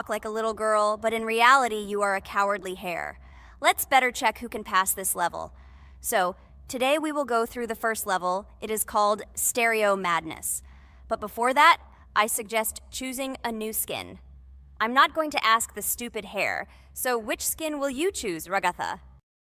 Look like a little girl, but in reality, you are a cowardly hare. Let's better check who can pass this level. So, today we will go through the first level. It is called Stereo Madness. But before that, I suggest choosing a new skin. I'm not going to ask the stupid hare, so which skin will you choose, Ragatha?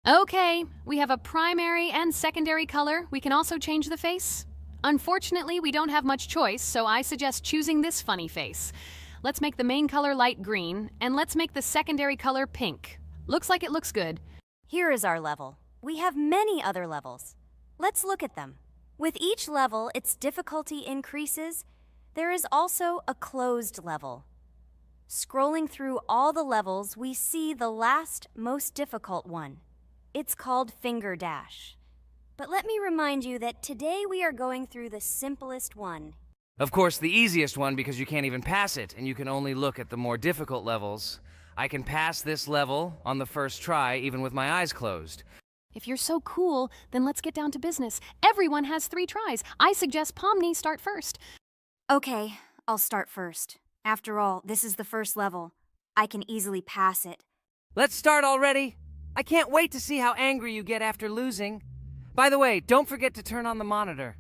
Okay, we have a primary and secondary color. We can also change the face. Unfortunately, we don't have much choice, so I suggest choosing this funny face. Let's make the main color light green, and let's make the secondary color pink. Looks like it looks good. Here is our level. We have many other levels. Let's look at them. With each level, its difficulty increases. There is also a closed level. Scrolling through all the levels, we see the last, most difficult one. It's called Finger Dash. But let me remind you that today we are going through the simplest one. Of course, the easiest one because you can't even pass it, and you can only look at the more difficult levels. I can pass this level on the first try, even with my eyes closed. If you're so cool, then let's get down to business. Everyone has 3 tries. I suggest Pomni start first. Okay, I'll start first. After all, this is the first level. I can easily pass it. Let's start already! I can't wait to see how angry you get after losing. By the way, don't forget to turn on the monitor.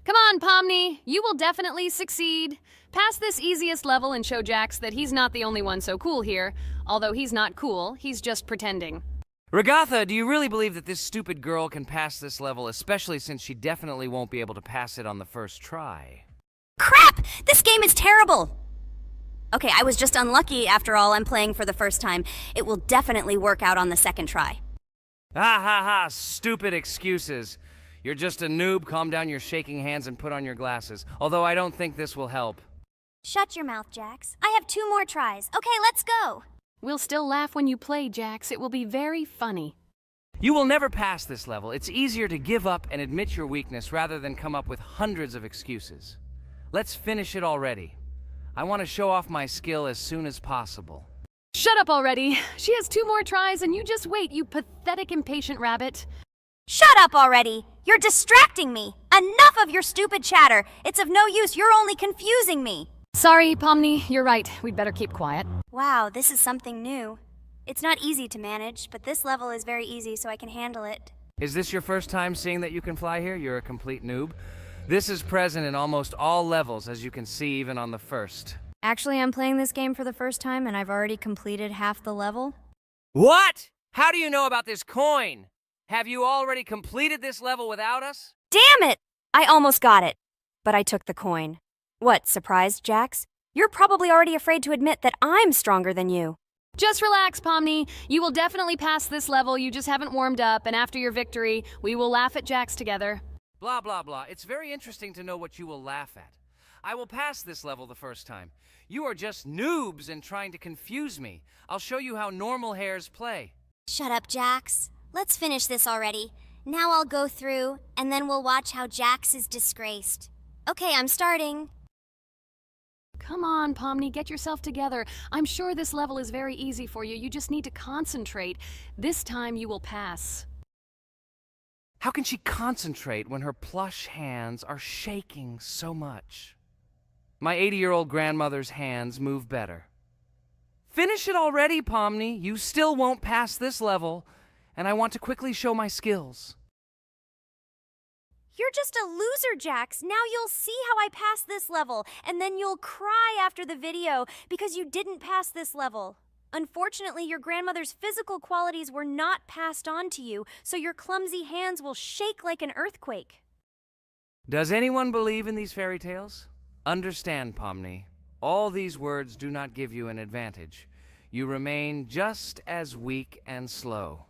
Come on, Pomni. You will definitely succeed. Pass this easiest level and show Jax that he's not the only one so cool here. Although he's not cool, he's just pretending. Ragatha, do you really believe that this stupid girl can pass this level, especially since she definitely won't be able to pass it on the first try? Crap! This game is terrible! Okay, I was just unlucky. After all, I'm playing for the first time. It will definitely work out on the second try. Ha ha ha, stupid excuses. You're just a noob, calm down your shaking hands and put on your glasses. Although I don't think this will help. Shut your mouth, Jax. I have 2 more tries. Okay, let's go! We'll still laugh when you play, Jax. It will be very funny. You will never pass this level. It's easier to give up and admit your weakness rather than come up with hundreds of excuses. Let's finish it already. I want to show off my skill as soon as possible. Shut up already. She has 2 more tries and you just wait, you pathetic impatient rabbit. Shut up already! You're distracting me! Enough of your stupid chatter! It's of no use, you're only confusing me! Sorry, Pomni, you're right. We'd better keep quiet. Wow, this is something new. It's not easy to manage, but this level is very easy, so I can handle it. Is this your first time seeing that you can fly here? You're a complete noob. This is present in almost all levels, as you can see even on the first. Actually, I'm playing this game for the first time, and I've already completed half the level. What? How do you know about this coin? Have you already completed this level without us? Damn it! I almost got it, but I took the coin. What, surprised, Jax? You're probably already afraid to admit that I'm stronger than you. Just relax, Pomni. You will definitely pass this level, you just haven't warmed up, and after your victory, we will laugh at Jax together. Blah, blah, blah. It's very interesting to know what you will laugh at. I will pass this level the first time. You are just noobs and trying to confuse me. I'll show you how normal hares play. Shut up, Jax. Let's finish this already. Now I'll go through, and then we'll watch how Jax is disgraced. Okay, I'm starting. Come on, Pomni, get yourself together. I'm sure this level is very easy for you. You just need to concentrate. This time you will pass. How can she concentrate when her plush hands are shaking so much? My 80-year-old grandmother's hands move better. Finish it already, Pomni. You still won't pass this level, and I want to quickly show my skills. You're just a loser, Jax. Now you'll see how I pass this level, and then you'll cry after the video because you didn't pass this level. Unfortunately, your grandmother's physical qualities were not passed on to you, so your clumsy hands will shake like an earthquake. Does anyone believe in these fairy tales? Understand, Pomni. All these words do not give you an advantage. You remain just as weak and slow.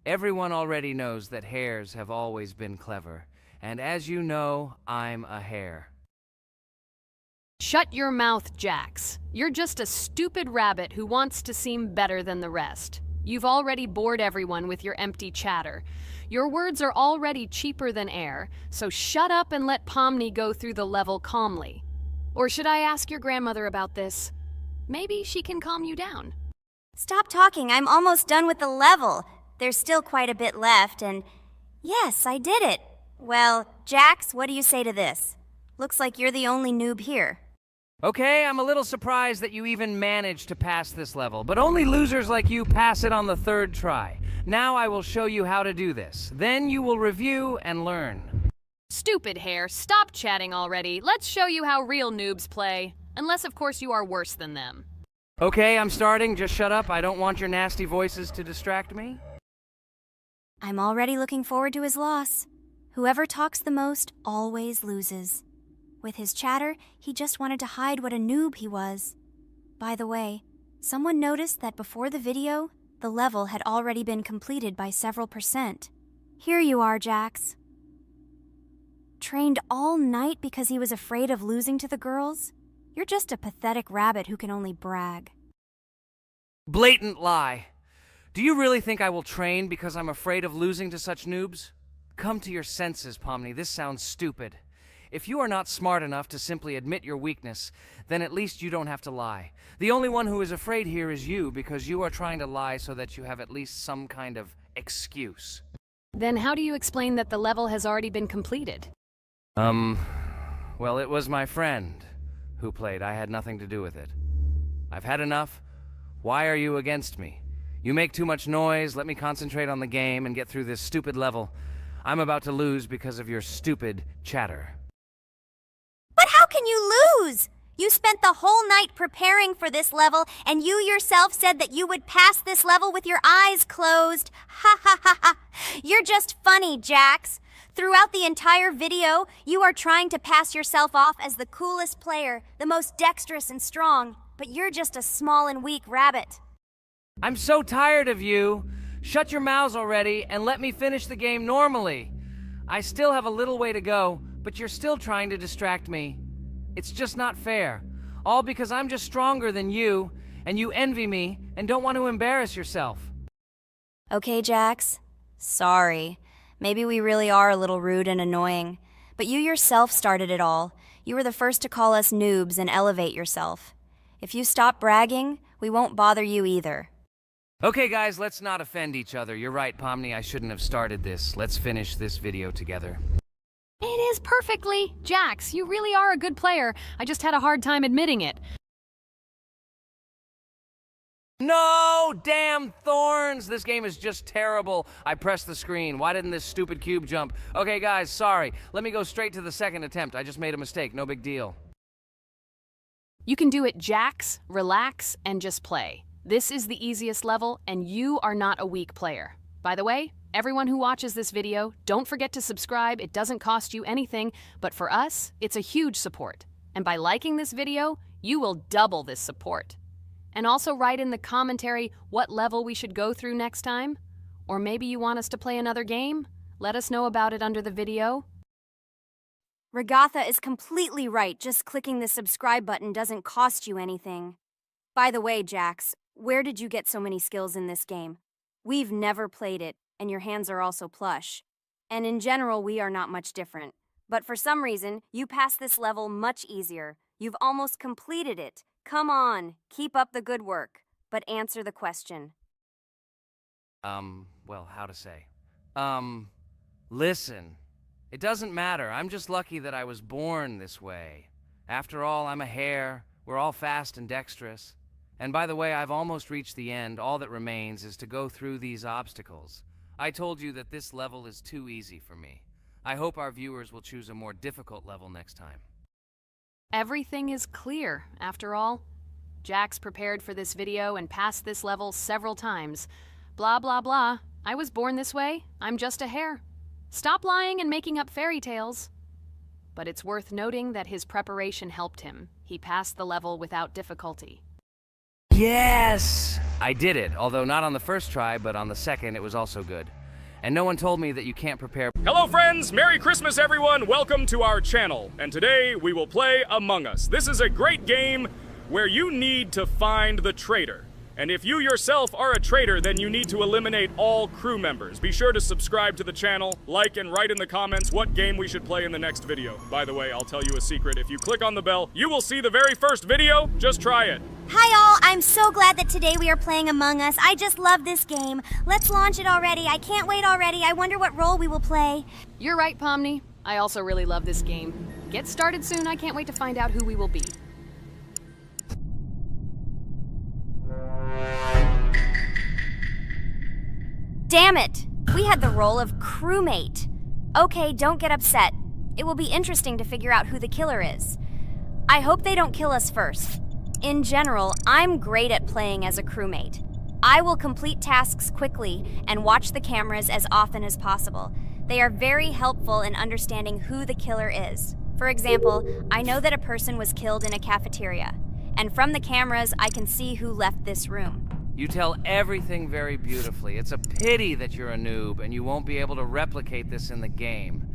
Everyone already knows that hares have always been clever. And as you know, I'm a hare. Shut your mouth, Jax. You're just a stupid rabbit who wants to seem better than the rest. You've already bored everyone with your empty chatter. Your words are already cheaper than air, so shut up and let Pomni go through the level calmly. Or should I ask your grandmother about this? Maybe she can calm you down. Stop talking, I'm almost done with the level. There's still quite a bit left, and yes, I did it. Well, Jax, what do you say to this? Looks like you're the only noob here. Okay, I'm a little surprised that you even managed to pass this level, but only losers like you pass it on the third try. Now I will show you how to do this. Then you will review and learn. Stupid hair, stop chatting already. Let's show you how real noobs play. Unless, of course, you are worse than them. Okay, I'm starting. Just shut up. I don't want your nasty voices to distract me. I'm already looking forward to his loss. Whoever talks the most always loses. With his chatter, he just wanted to hide what a noob he was. By the way, someone noticed that before the video, the level had already been completed by several %. Here you are, Jax. Trained all night because he was afraid of losing to the girls? You're just a pathetic rabbit who can only brag. Blatant lie. Do you really think I will train because I'm afraid of losing to such noobs? Come to your senses, Pomni. This sounds stupid. If you are not smart enough to simply admit your weakness, then at least you don't have to lie. The only one who is afraid here is you because you are trying to lie so that you have at least some kind of excuse. Then how do you explain that the level has already been completed? Well, it was my friend who played. I had nothing to do with it. I've had enough. Why are you against me? You make too much noise. Let me concentrate on the game and get through this stupid level. I'm about to lose because of your stupid chatter. But how can you lose? You spent the whole night preparing for this level, and you yourself said that you would pass this level with your eyes closed. Ha ha ha ha. You're just funny, Jax. Throughout the entire video, you are trying to pass yourself off as the coolest player, the most dexterous and strong, but you're just a small and weak rabbit. I'm so tired of you. Shut your mouths already and let me finish the game normally. I still have a little way to go, but you're still trying to distract me. It's just not fair. All because I'm just stronger than you, and you envy me and don't want to embarrass yourself. Okay, Jax. Sorry. Maybe we really are a little rude and annoying. But you yourself started it all. You were the first to call us noobs and elevate yourself. If you stop bragging, we won't bother you either. Okay, guys, let's not offend each other. You're right, Pomni, I shouldn't have started this. Let's finish this video together. It is perfectly. Jax, you really are a good player. I just had a hard time admitting it. No! Damn thorns! This game is just terrible. I pressed the screen. Why didn't this stupid cube jump? Okay, guys, sorry. Let me go straight to the second attempt. I just made a mistake. No big deal. You can do it, Jax, relax, and just play. This is the easiest level, and you are not a weak player. By the way, everyone who watches this video, don't forget to subscribe. It doesn't cost you anything, but for us, it's a huge support. And by liking this video, you will double this support. And also write in the commentary what level we should go through next time. Or maybe you want us to play another game? Let us know about it under the video. Regatha is completely right. Just clicking the subscribe button doesn't cost you anything. By the way, Jax, where did you get so many skills in this game? We've never played it, and your hands are also plush. And in general, we are not much different. But for some reason, you passed this level much easier. You've almost completed it. Come on, keep up the good work, but answer the question. Well, how to say? Listen. It doesn't matter. I'm just lucky that I was born this way. After all, I'm a hare. We're all fast and dexterous. And by the way, I've almost reached the end. All that remains is to go through these obstacles. I told you that this level is too easy for me. I hope our viewers will choose a more difficult level next time. Everything is clear, after all. Jax prepared for this video and passed this level several times. Blah, blah, blah. I was born this way. I'm just a hare. Stop lying and making up fairy tales. But it's worth noting that his preparation helped him. He passed the level without difficulty. Yes! I did it, although not on the first try, but on the second it was also good. And no one told me that you can't prepare. Hello friends, Merry Christmas everyone, welcome to our channel. And today we will play Among Us. This is a great game where you need to find the traitor. And if you yourself are a traitor, then you need to eliminate all crew members. Be sure to subscribe to the channel, like and write in the comments what game we should play in the next video. By the way, I'll tell you a secret. If you click on the bell, you will see the very first video. Just try it. Hi all, I'm so glad that today we are playing Among Us. I just love this game. Let's launch it already. I can't wait already. I wonder what role we will play. You're right, Pomni. I also really love this game. Get started soon. I can't wait to find out who we will be. Damn it! We had the role of crewmate. Okay, don't get upset. It will be interesting to figure out who the killer is. I hope they don't kill us first. In general, I'm great at playing as a crewmate. I will complete tasks quickly and watch the cameras as often as possible. They are very helpful in understanding who the killer is. For example, I know that a person was killed in a cafeteria, and from the cameras, I can see who left this room. You tell everything very beautifully. It's a pity that you're a noob and you won't be able to replicate this in the game.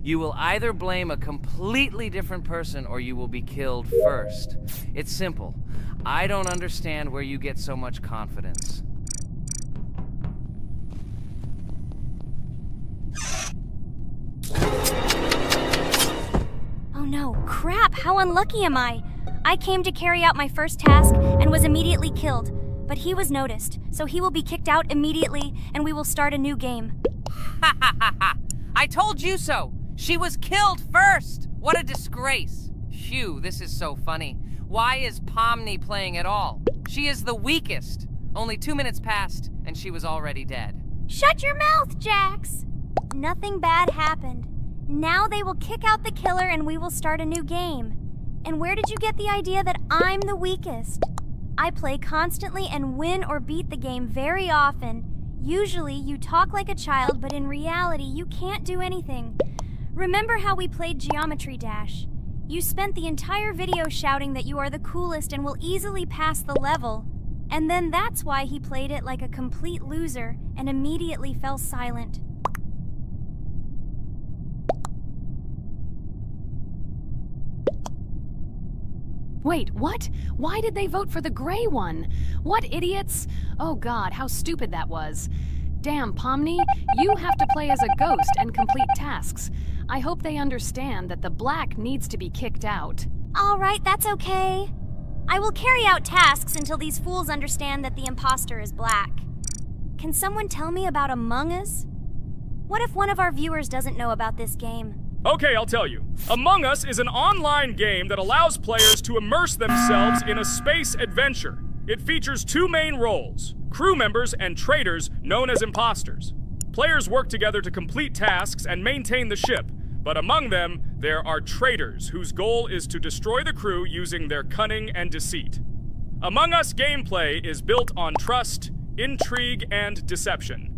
You will either blame a completely different person or you will be killed first. It's simple. I don't understand where you get so much confidence. Oh no, crap, how unlucky am I? I came to carry out my first task and was immediately killed. But he was noticed, so he will be kicked out immediately and we will start a new game. Ha ha ha ha! I told you so! She was killed first! What a disgrace! Phew, this is so funny. Why is Pomni playing at all? She is the weakest. Only 2 minutes passed, and she was already dead. Shut your mouth, Jax! Nothing bad happened. Now they will kick out the killer and we will start a new game. And where did you get the idea that I'm the weakest? I play constantly and win or beat the game very often. Usually you talk like a child, but in reality you can't do anything. Remember how we played Geometry Dash? You spent the entire video shouting that you are the coolest and will easily pass the level. And then that's why he played it like a complete loser and immediately fell silent. Wait, what? Why did they vote for the gray one? What idiots? Oh god, how stupid that was. Damn, Pomni, you have to play as a ghost and complete tasks. I hope they understand that the black needs to be kicked out. All right, that's okay. I will carry out tasks until these fools understand that the imposter is black. Can someone tell me about Among Us? What if one of our viewers doesn't know about this game? Okay, I'll tell you. Among Us is an online game that allows players to immerse themselves in a space adventure. It features 2 main roles, crew members and traitors known as imposters. Players work together to complete tasks and maintain the ship, but among them, there are traitors whose goal is to destroy the crew using their cunning and deceit. Among Us gameplay is built on trust, intrigue, and deception.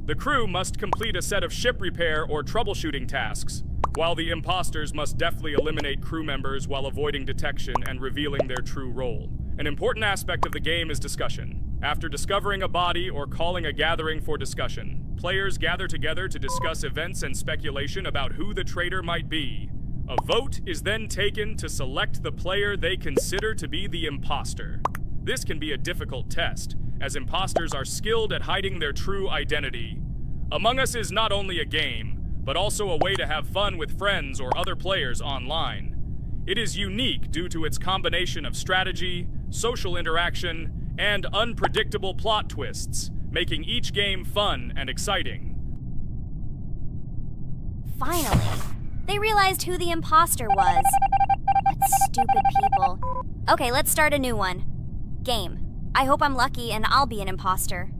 The crew must complete a set of ship repair or troubleshooting tasks, while the imposters must deftly eliminate crew members while avoiding detection and revealing their true role. An important aspect of the game is discussion. After discovering a body or calling a gathering for discussion, players gather together to discuss events and speculation about who the traitor might be. A vote is then taken to select the player they consider to be the imposter. This can be a difficult test, as imposters are skilled at hiding their true identity. Among Us is not only a game, but also a way to have fun with friends or other players online. It is unique due to its combination of strategy, social interaction, and unpredictable plot twists, making each game fun and exciting. Finally, they realized who the imposter was. What stupid people. Okay, let's start a new one. Game. I hope I'm lucky and I'll be an imposter.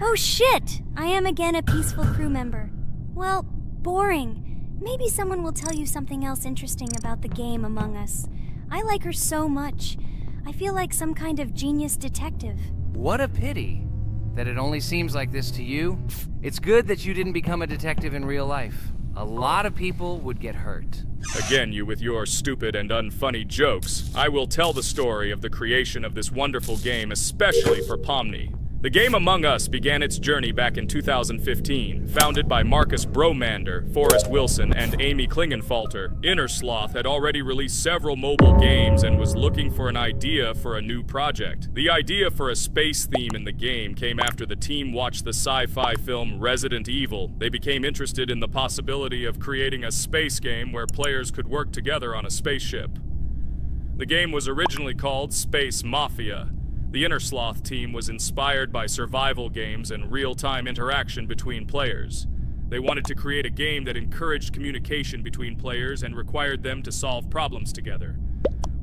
Oh shit! I am again a peaceful crew member. Well, boring. Maybe someone will tell you something else interesting about the game Among Us. I like her so much. I feel like some kind of genius detective. What a pity that it only seems like this to you. It's good that you didn't become a detective in real life. A lot of people would get hurt. Again, you with your stupid and unfunny jokes. I will tell the story of the creation of this wonderful game, especially for Pomni. The game Among Us began its journey back in 2015. Founded by Marcus Bromander, Forrest Wilson, and Amy Klingenfalter, Innersloth had already released several mobile games and was looking for an idea for a new project. The idea for a space theme in the game came after the team watched the sci-fi film Resident Evil. They became interested in the possibility of creating a space game where players could work together on a spaceship. The game was originally called Space Mafia. The Innersloth team was inspired by survival games and real-time interaction between players. They wanted to create a game that encouraged communication between players and required them to solve problems together.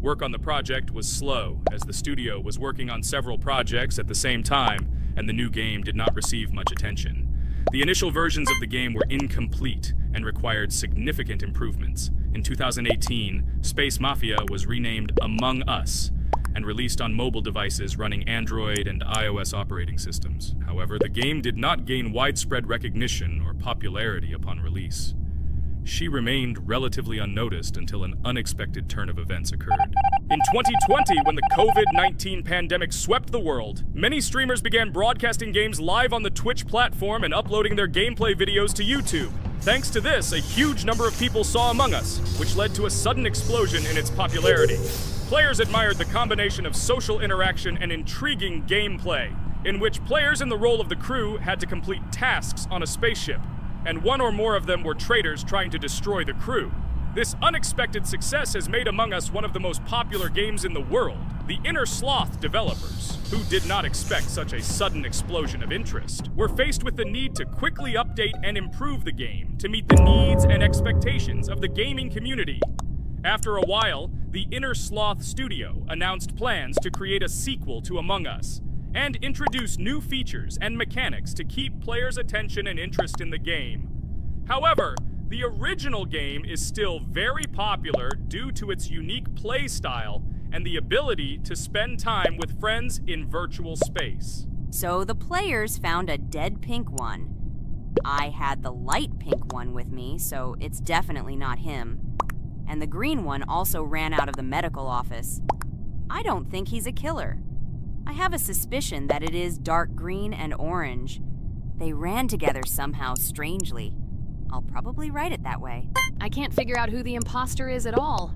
Work on the project was slow, as the studio was working on several projects at the same time, and the new game did not receive much attention. The initial versions of the game were incomplete and required significant improvements. In 2018, Space Mafia was renamed Among Us and released on mobile devices running Android and iOS operating systems. However, the game did not gain widespread recognition or popularity upon release. She remained relatively unnoticed until an unexpected turn of events occurred. In 2020, when the COVID-19 pandemic swept the world, many streamers began broadcasting games live on the Twitch platform and uploading their gameplay videos to YouTube. Thanks to this, a huge number of people saw Among Us, which led to a sudden explosion in its popularity. Players admired the combination of social interaction and intriguing gameplay, in which players in the role of the crew had to complete tasks on a spaceship, and one or more of them were traitors trying to destroy the crew. This unexpected success has made Among Us one of the most popular games in the world. The Inner Sloth developers, who did not expect such a sudden explosion of interest, were faced with the need to quickly update and improve the game to meet the needs and expectations of the gaming community. After a while, the Inner Sloth studio announced plans to create a sequel to Among Us and introduce new features and mechanics to keep players' attention and interest in the game. However, the original game is still very popular due to its unique play style and the ability to spend time with friends in virtual space. So the players found a dead pink one. I had the light pink one with me, so it's definitely not him. And the green one also ran out of the medical office. I don't think he's a killer. I have a suspicion that it is dark green and orange. They ran together somehow strangely. I'll probably write it that way. I can't figure out who the imposter is at all.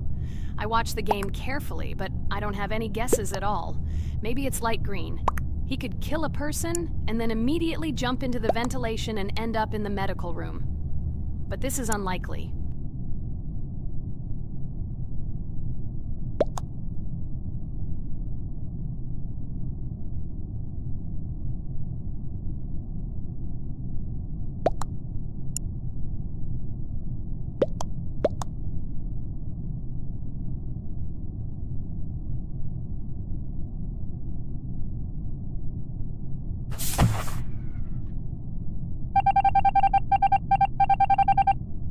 I watched the game carefully, but I don't have any guesses at all. Maybe it's light green. He could kill a person and then immediately jump into the ventilation and end up in the medical room. But this is unlikely.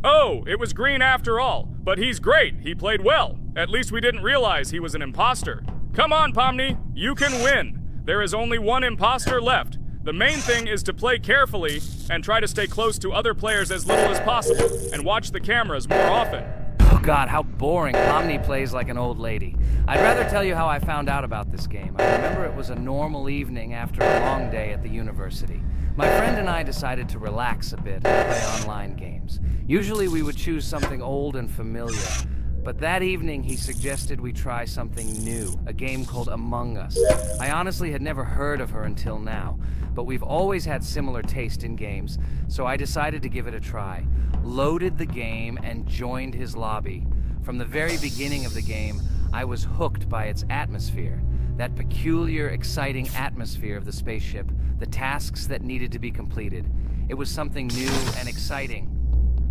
Oh, it was green after all. But he's great. He played well. At least we didn't realize he was an imposter. Come on, Pomni. You can win. There is only one imposter left. The main thing is to play carefully and try to stay close to other players as little as possible and watch the cameras more often. Oh God, how boring. Pomni plays like an old lady. I'd rather tell you how I found out about this game. I remember it was a normal evening after a long day at the university. My friend and I decided to relax a bit and play online games. Usually we would choose something old and familiar, but that evening he suggested we try something new, a game called Among Us. I honestly had never heard of her until now, but we've always had similar taste in games, so I decided to give it a try. Loaded the game and joined his lobby. From the very beginning of the game, I was hooked by its atmosphere. That peculiar, exciting atmosphere of the spaceship, the tasks that needed to be completed. It was something new and exciting.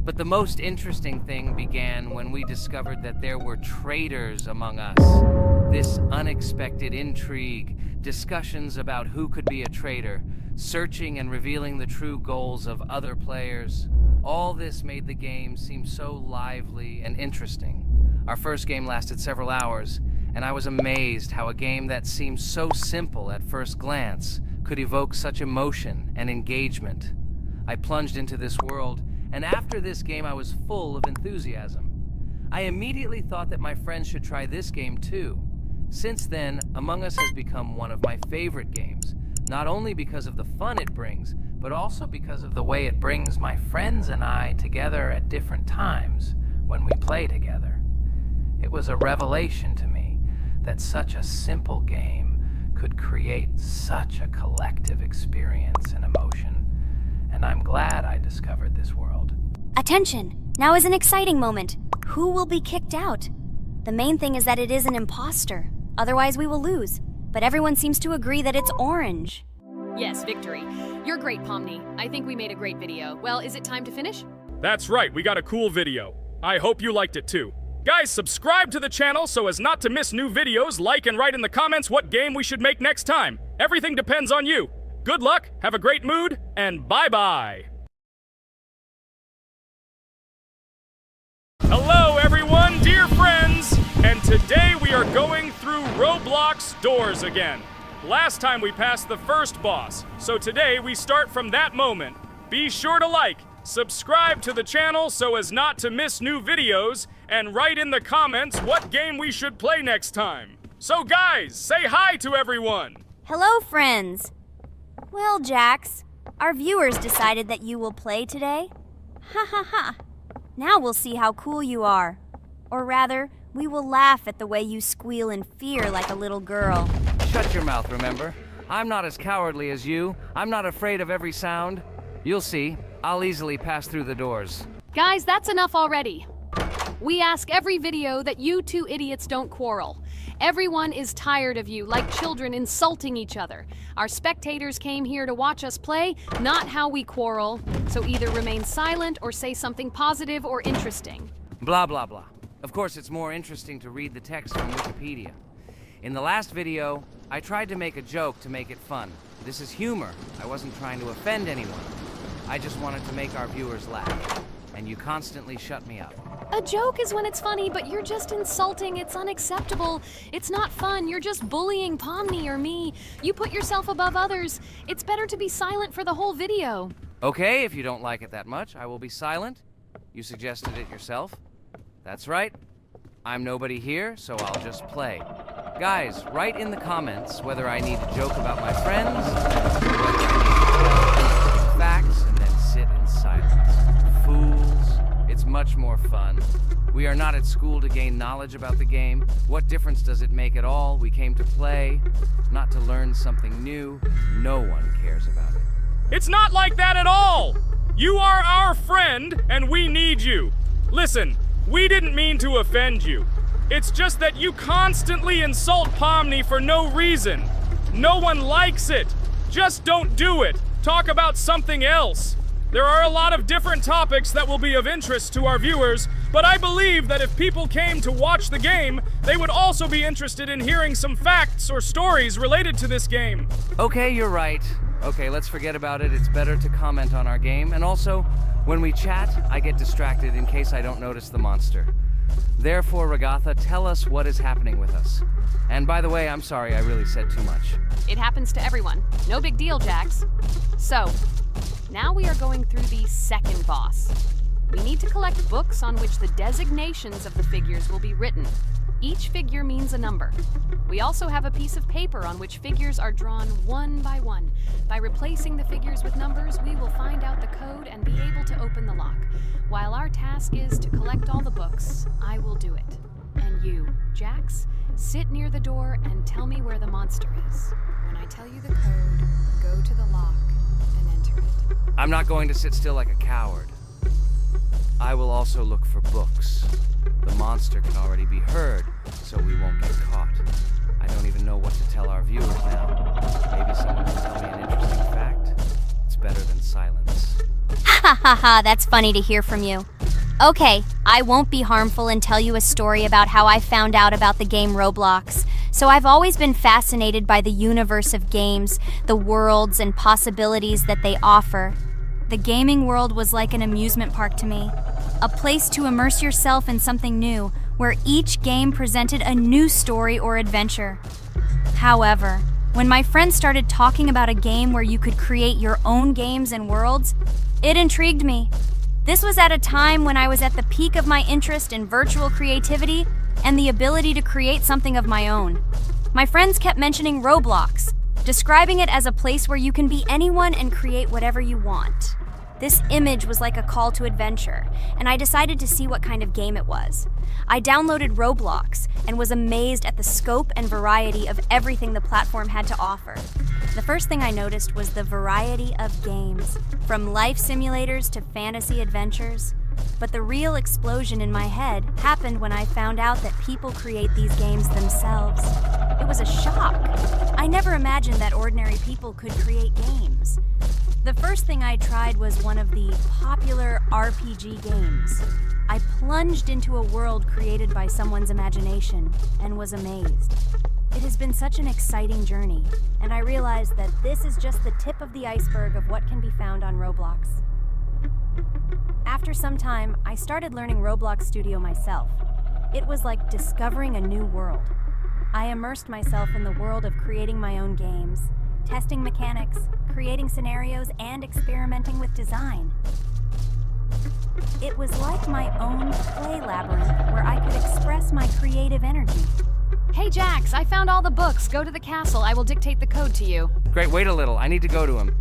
But the most interesting thing began when we discovered that there were traitors among us. This unexpected intrigue, discussions about who could be a traitor, searching and revealing the true goals of other players. All this made the game seem so lively and interesting. Our first game lasted several hours, and I was amazed how a game that seemed so simple at first glance could evoke such emotion and engagement. I plunged into this world, and after this game I was full of enthusiasm. I immediately thought that my friends should try this game too. Since then, Among Us has become one of my favorite games, not only because of the fun it brings, but also because of the way it brings my friends and I together at different times when we play together. It was a revelation to me that such a simple game could create such a collective experience and emotion, and I'm glad I discovered this world. Attention! Now is an exciting moment. Who will be kicked out? The main thing is that it is an imposter. Otherwise we will lose. But everyone seems to agree that it's orange. Yes, victory. You're great, Pomni. I think we made a great video. Well, is it time to finish? That's right, we got a cool video. I hope you liked it too. Guys, subscribe to the channel so as not to miss new videos, like and write in the comments what game we should make next time. Everything depends on you. Good luck, have a great mood, and bye-bye. Hello everyone, dear friends! And today we are going through Roblox doors again. Last time we passed the first boss, so today we start from that moment. Be sure to like, subscribe to the channel so as not to miss new videos, and write in the comments what game we should play next time. So guys, say hi to everyone! Hello, friends. Well, Jax, our viewers decided that you will play today. Ha ha ha. Now we'll see how cool you are. Or rather, we will laugh at the way you squeal in fear like a little girl. Shut your mouth, remember? I'm not as cowardly as you. I'm not afraid of every sound. You'll see. I'll easily pass through the doors. Guys, that's enough already. We ask every video that you two idiots don't quarrel. Everyone is tired of you, like children insulting each other. Our spectators came here to watch us play, not how we quarrel. So either remain silent or say something positive or interesting. Blah, blah, blah. Of course, it's more interesting to read the text from Wikipedia. In the last video, I tried to make a joke to make it fun. This is humor. I wasn't trying to offend anyone. I just wanted to make our viewers laugh. And you constantly shut me up. A joke is when it's funny, but you're just insulting. It's unacceptable. It's not fun. You're just bullying Pomni or me. You put yourself above others. It's better to be silent for the whole video. Okay, if you don't like it that much, I will be silent. You suggested it yourself. That's right. I'm nobody here, so I'll just play. Guys, write in the comments whether I need to joke about my friends, or whether I need to facts and then sit in silence. Fools. It's much more fun. We are not at school to gain knowledge about the game. What difference does it make at all? We came to play, not to learn something new. No one cares about it. It's not like that at all! You are our friend, and we need you. Listen, we didn't mean to offend you. It's just that you constantly insult Pomni for no reason. No one likes it. Just don't do it. Talk about something else. There are a lot of different topics that will be of interest to our viewers, but I believe that if people came to watch the game, they would also be interested in hearing some facts or stories related to this game. Okay, you're right. Okay, let's forget about it. It's better to comment on our game. And also, when we chat, I get distracted in case I don't notice the monster. Therefore, Ragatha, tell us what is happening with us. And by the way, I'm sorry I really said too much. It happens to everyone. No big deal, Jax. So, now we are going through the second boss. We need to collect books on which the designations of the figures will be written. Each figure means a number. We also have a piece of paper on which figures are drawn one by one. By replacing the figures with numbers, we will find out the code and be able to open the lock. While our task is to collect all the books, I will do it. And you, Jax, sit near the door and tell me where the monster is. When I tell you the code, go to the lock and enter it. I'm not going to sit still like a coward. I will also look for books. The monster can already be heard, so we won't get caught. I don't even know what to tell our viewers now. Maybe someone will tell me an interesting fact. It's better than silence. Ha ha ha, that's funny to hear from you. Okay, I won't be harmful and tell you a story about how I found out about the game Roblox. So I've always been fascinated by the universe of games, the worlds and possibilities that they offer. The gaming world was like an amusement park to me. A place to immerse yourself in something new, where each game presented a new story or adventure. However, when my friends started talking about a game where you could create your own games and worlds, it intrigued me. This was at a time when I was at the peak of my interest in virtual creativity and the ability to create something of my own. My friends kept mentioning Roblox, describing it as a place where you can be anyone and create whatever you want. This image was like a call to adventure, and I decided to see what kind of game it was. I downloaded Roblox and was amazed at the scope and variety of everything the platform had to offer. The first thing I noticed was the variety of games, from life simulators to fantasy adventures. But the real explosion in my head happened when I found out that people create these games themselves. It was a shock. I never imagined that ordinary people could create games. The first thing I tried was one of the popular RPG games. I plunged into a world created by someone's imagination and was amazed. It has been such an exciting journey, and I realized that this is just the tip of the iceberg of what can be found on Roblox. After some time, I started learning Roblox Studio myself. It was like discovering a new world. I immersed myself in the world of creating my own games, testing mechanics, creating scenarios, and experimenting with design. It was like my own play labyrinth where I could express my creative energy. Hey Jax, I found all the books. Go to the castle. I will dictate the code to you. Great, wait a little. I need to go to him.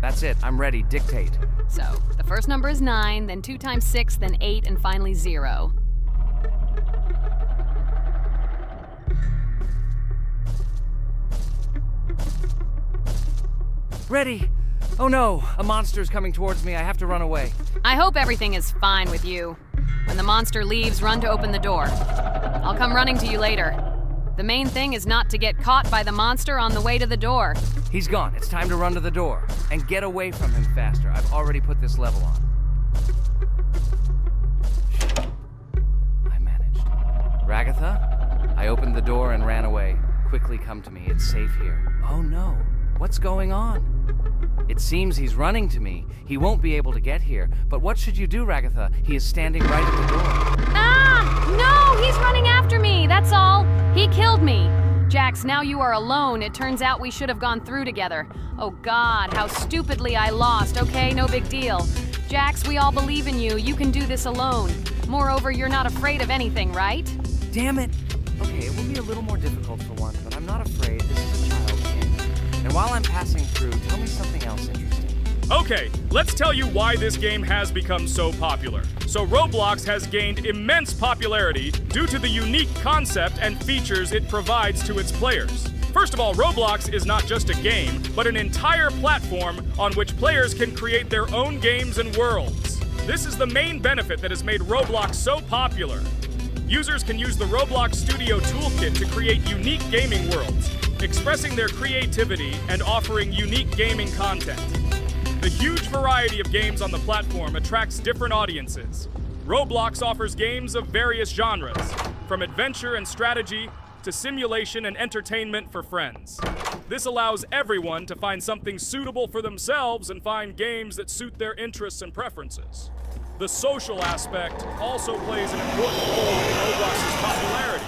That's it. I'm ready. Dictate. So, the first number is 9, then 2 times 6, then 8, and finally 0. Ready. Oh no, a monster's coming towards me. I have to run away. I hope everything is fine with you. When the monster leaves, run to open the door. I'll come running to you later. The main thing is not to get caught by the monster on the way to the door. He's gone. It's time to run to the door. And get away from him faster. I've already put this level on. I managed. Ragatha? I opened the door and ran away. Quickly come to me. It's safe here. Oh no. What's going on? It seems he's running to me. He won't be able to get here. But what should you do, Ragatha? He is standing right at the door. Ah! No! He's running after me! That's all! He killed me! Jax, now you are alone. It turns out we should have gone through together. Oh God, how stupidly I lost. Okay, no big deal. Jax, we all believe in you. You can do this alone. Moreover, you're not afraid of anything, right? Damn it! Okay, it will be a little more difficult for one, but I'm not afraid. This is a child's game. And while I'm passing through, tell me something else interesting. Okay, let's tell you why this game has become so popular. So Roblox has gained immense popularity due to the unique concept and features it provides to its players. First of all, Roblox is not just a game, but an entire platform on which players can create their own games and worlds. This is the main benefit that has made Roblox so popular. Users can use the Roblox Studio Toolkit to create unique gaming worlds, expressing their creativity and offering unique gaming content. The huge variety of games on the platform attracts different audiences. Roblox offers games of various genres, from adventure and strategy to simulation and entertainment for friends. This allows everyone to find something suitable for themselves and find games that suit their interests and preferences. The social aspect also plays an important role in Roblox's popularity.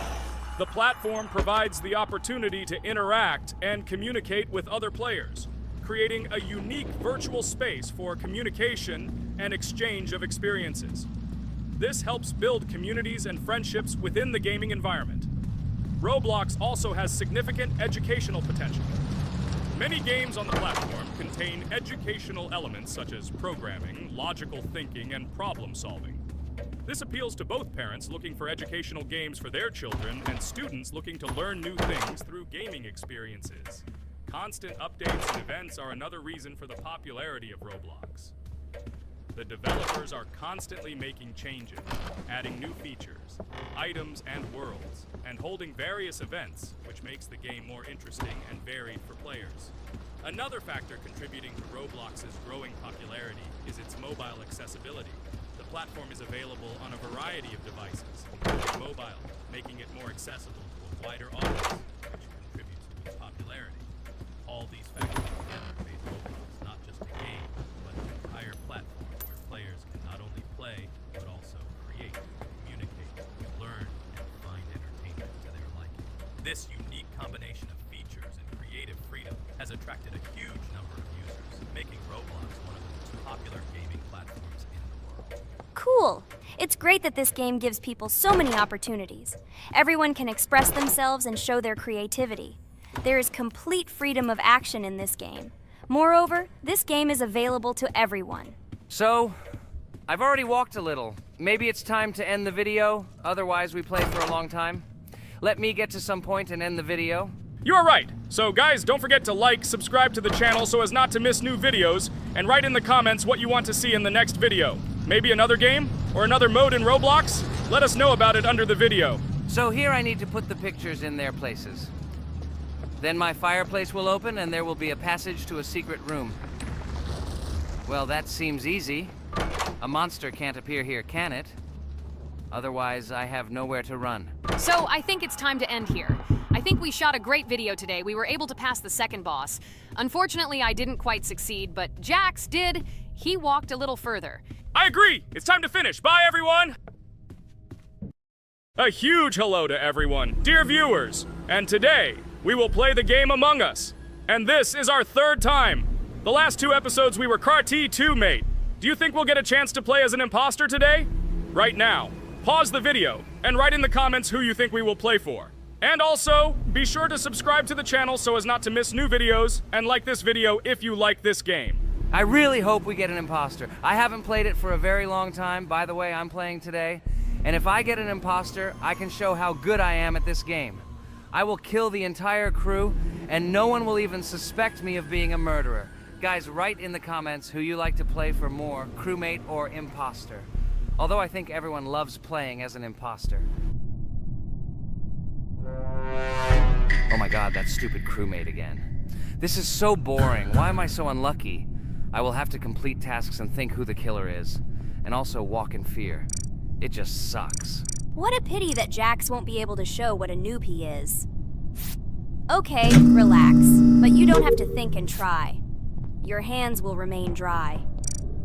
The platform provides the opportunity to interact and communicate with other players, creating a unique virtual space for communication and exchange of experiences. This helps build communities and friendships within the gaming environment. Roblox also has significant educational potential. Many games on the platform contain educational elements such as programming, logical thinking, and problem solving. This appeals to both parents looking for educational games for their children and students looking to learn new things through gaming experiences. Constant updates and events are another reason for the popularity of Roblox. The developers are constantly making changes, adding new features, items, and worlds, and holding various events, which makes the game more interesting and varied for players. Another factor contributing to Roblox's growing popularity is its mobile accessibility. The platform is available on a variety of devices, including mobile, making it more accessible to a wider audience, which contributes to its popularity. All these factors together made Roblox not just a game, but an entire platform where players can not only play, but also create, communicate, learn, and find entertainment to their liking. This unique combination of features and creative freedom has attracted a huge number of users, making Roblox one of the most popular gaming platforms in the world. Cool! It's great that this game gives people so many opportunities. Everyone can express themselves and show their creativity. There is complete freedom of action in this game. Moreover, this game is available to everyone. So, I've already walked a little. Maybe it's time to end the video, otherwise we play for a long time. Let me get to some point and end the video. You're right. So guys, don't forget to like, subscribe to the channel so as not to miss new videos, and write in the comments what you want to see in the next video. Maybe another game? Or another mode in Roblox? Let us know about it under the video. So here I need to put the pictures in their places. Then my fireplace will open and there will be a passage to a secret room. Well, that seems easy. A monster can't appear here, can it? Otherwise, I have nowhere to run. So I think it's time to end here. I think we shot a great video today. We were able to pass the second boss. Unfortunately, I didn't quite succeed, but Jax did. He walked a little further. I agree. It's time to finish. Bye, everyone. A huge hello to everyone, dear viewers. And today, we will play the game Among Us. And this is our third time. The last 2 episodes, we were Carti 2 mate. Do you think we'll get a chance to play as an imposter today? Right now, pause the video and write in the comments who you think we will play for. And also, be sure to subscribe to the channel so as not to miss new videos, and like this video if you like this game. I really hope we get an imposter. I haven't played it for a very long time. By the way, I'm playing today. And if I get an imposter, I can show how good I am at this game. I will kill the entire crew, and no one will even suspect me of being a murderer. Guys, write in the comments who you like to play for more, crewmate or imposter. Although I think everyone loves playing as an imposter. Oh my god, that stupid crewmate again. This is so boring. Why am I so unlucky? I will have to complete tasks and think who the killer is. And also walk in fear. It just sucks. What a pity that Jax won't be able to show what a noob he is. Okay, relax. But you don't have to think and try. Your hands will remain dry.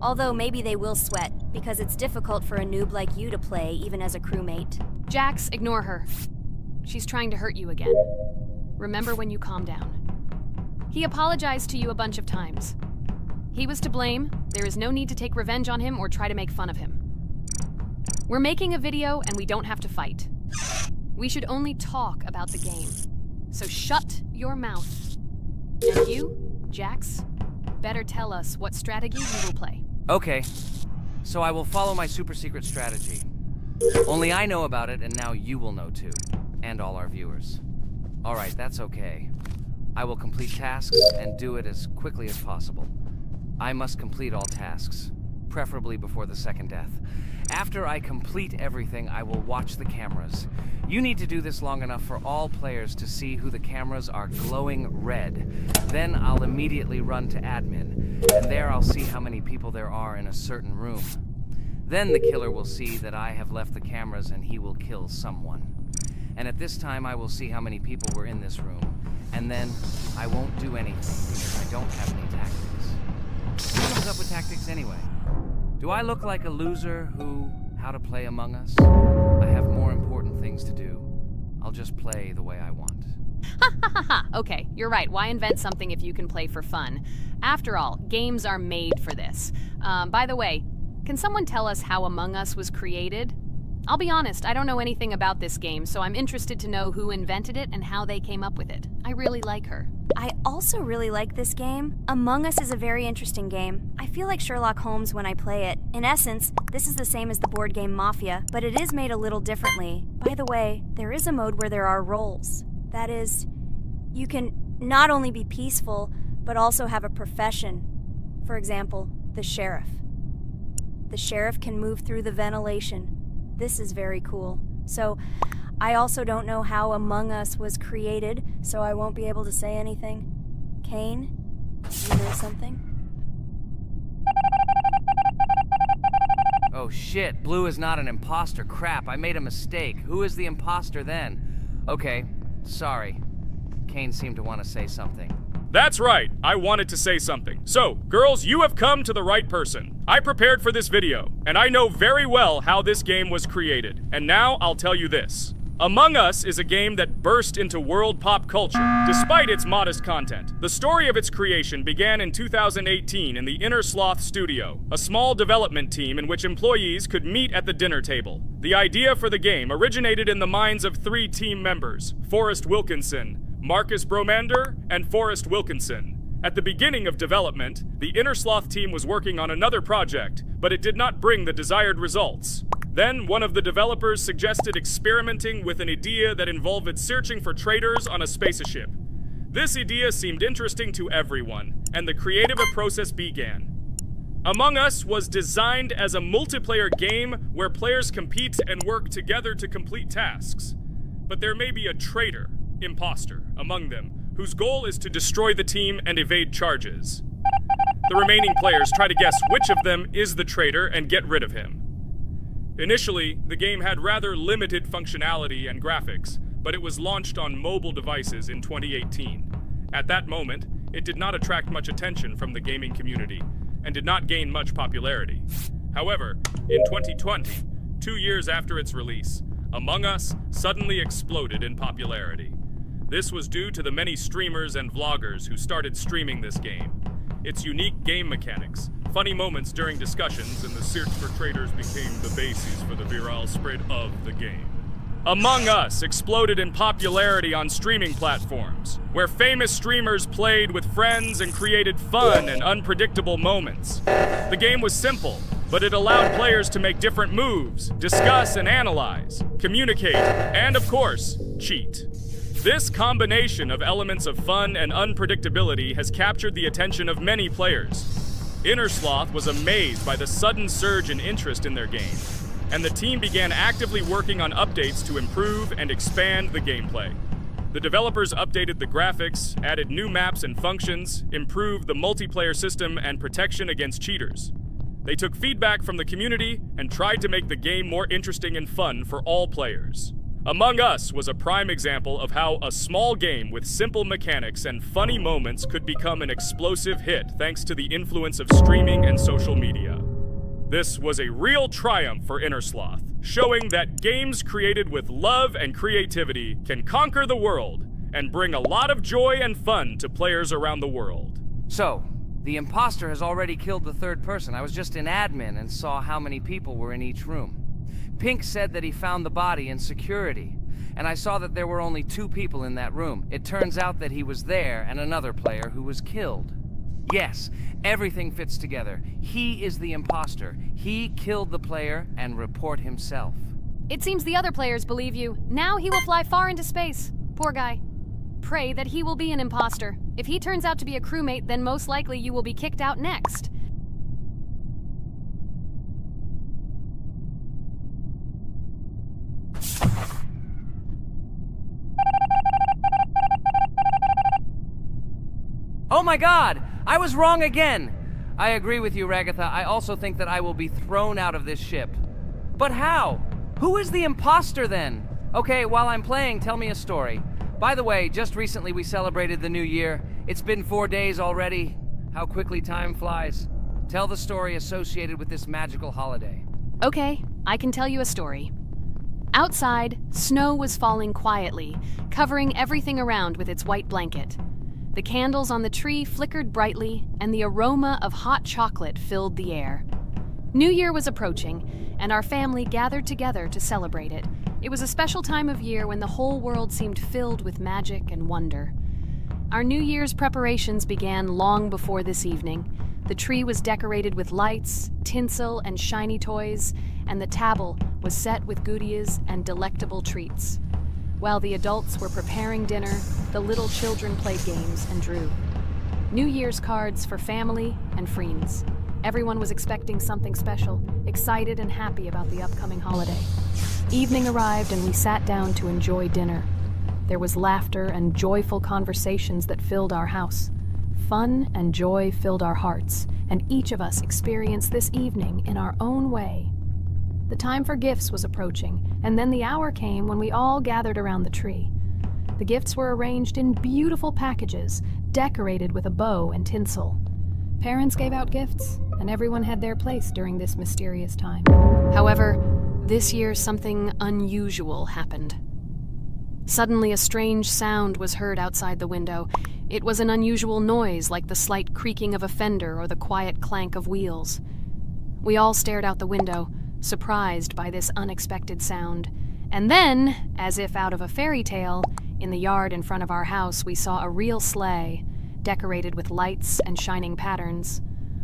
Although maybe they will sweat, because it's difficult for a noob like you to play, even as a crewmate. Jax, ignore her. She's trying to hurt you again. Remember when you calm down. He apologized to you a bunch of times. He was to blame. There is no need to take revenge on him or try to make fun of him. We're making a video and we don't have to fight. We should only talk about the game. So shut your mouth. And you, Jax, better tell us what strategy you will play. Okay, so I will follow my super secret strategy. Only I know about it, and now you will know too. And all our viewers. Alright, that's okay. I will complete tasks and do it as quickly as possible. I must complete all tasks, preferably before the second death. After I complete everything, I will watch the cameras. You need to do this long enough for all players to see who the cameras are glowing red. Then I'll immediately run to admin, and there I'll see how many people there are in a certain room. Then the killer will see that I have left the cameras and he will kill someone. And at this time I will see how many people were in this room. And then I won't do anything because I don't have any tactics. Who comes up with tactics anyway? Do I look like a loser who, how to play Among Us? I have more important things to do. I'll just play the way I want. Ha ha ha ha! Okay, you're right. Why invent something if you can play for fun? After all, games are made for this. By the way, can someone tell us how Among Us was created? I'll be honest, I don't know anything about this game, so I'm interested to know who invented it and how they came up with it. I really like her. I also really like this game. Among Us is a very interesting game. I feel like Sherlock Holmes when I play it. In essence, this is the same as the board game Mafia, but it is made a little differently. By the way, there is a mode where there are roles. That is, you can not only be peaceful, but also have a profession. For example, the sheriff. The sheriff can move through the ventilation. This is very cool. So, I also don't know how Among Us was created, so I won't be able to say anything. Kane, you know something? Oh shit, Blue is not an imposter. Crap, I made a mistake. Who is the imposter then? Okay, sorry. Kane seemed to want to say something. That's right, I wanted to say something. So, girls, you have come to the right person. I prepared for this video, and I know very well how this game was created. And now I'll tell you this. Among Us is a game that burst into world pop culture, despite its modest content. The story of its creation began in 2018 in the Inner Sloth Studio, a small development team in which employees could meet at the dinner table. The idea for the game originated in the minds of 3 team members, Forrest Wilkinson, Marcus Bromander, and Forrest Wilkinson. At the beginning of development, the Inner Sloth team was working on another project, but it did not bring the desired results. Then, one of the developers suggested experimenting with an idea that involved searching for traitors on a spaceship. This idea seemed interesting to everyone, and the creative process began. Among Us was designed as a multiplayer game where players compete and work together to complete tasks. But there may be a traitor, imposter, among them, whose goal is to destroy the team and evade charges. The remaining players try to guess which of them is the traitor and get rid of him. Initially, the game had rather limited functionality and graphics, but it was launched on mobile devices in 2018. At that moment, it did not attract much attention from the gaming community and did not gain much popularity. However, in 2020, 2 years after its release, Among Us suddenly exploded in popularity. This was due to the many streamers and vloggers who started streaming this game. Its unique game mechanics, funny moments during discussions, and the search for traitors became the basis for the viral spread of the game. Among Us exploded in popularity on streaming platforms, where famous streamers played with friends and created fun and unpredictable moments. The game was simple, but it allowed players to make different moves, discuss and analyze, communicate, and of course, cheat. This combination of elements of fun and unpredictability has captured the attention of many players. Innersloth was amazed by the sudden surge in interest in their game, and the team began actively working on updates to improve and expand the gameplay. The developers updated the graphics, added new maps and functions, improved the multiplayer system and protection against cheaters. They took feedback from the community and tried to make the game more interesting and fun for all players. Among Us was a prime example of how a small game with simple mechanics and funny moments could become an explosive hit thanks to the influence of streaming and social media. This was a real triumph for Innersloth, showing that games created with love and creativity can conquer the world and bring a lot of joy and fun to players around the world. So, the imposter has already killed the third person. I was just in admin and saw how many people were in each room. Pink said that he found the body in security, and I saw that there were only 2 people in that room. It turns out that he was there and another player who was killed. Yes, everything fits together. He is the imposter. He killed the player and report himself. It seems the other players believe you. Now he will fly far into space. Poor guy. Pray that he will be an imposter. If he turns out to be a crewmate, then most likely you will be kicked out next. Oh my god! I was wrong again! I agree with you, Ragatha. I also think that I will be thrown out of this ship. But how? Who is the imposter then? Okay, while I'm playing, tell me a story. By the way, just recently we celebrated the new year. It's been 4 days already. How quickly time flies. Tell the story associated with this magical holiday. Okay, I can tell you a story. Outside, snow was falling quietly, covering everything around with its white blanket. The candles on the tree flickered brightly, and the aroma of hot chocolate filled the air. New Year was approaching, and our family gathered together to celebrate it. It was a special time of year when the whole world seemed filled with magic and wonder. Our New Year's preparations began long before this evening. The tree was decorated with lights, tinsel, and shiny toys, and the table was set with goodies and delectable treats. While the adults were preparing dinner, the little children played games and drew. New Year's cards for family and friends. Everyone was expecting something special, excited and happy about the upcoming holiday. Evening arrived and we sat down to enjoy dinner. There was laughter and joyful conversations that filled our house. Fun and joy filled our hearts, and each of us experienced this evening in our own way. The time for gifts was approaching, and then the hour came when we all gathered around the tree. The gifts were arranged in beautiful packages, decorated with a bow and tinsel. Parents gave out gifts, and everyone had their place during this mysterious time. However, this year something unusual happened. Suddenly a strange sound was heard outside the window. It was an unusual noise, like the slight creaking of a fender or the quiet clank of wheels. We all stared out the window, surprised by this unexpected sound. And then, as if out of a fairy tale, in the yard in front of our house we saw a real sleigh, decorated with lights and shining patterns.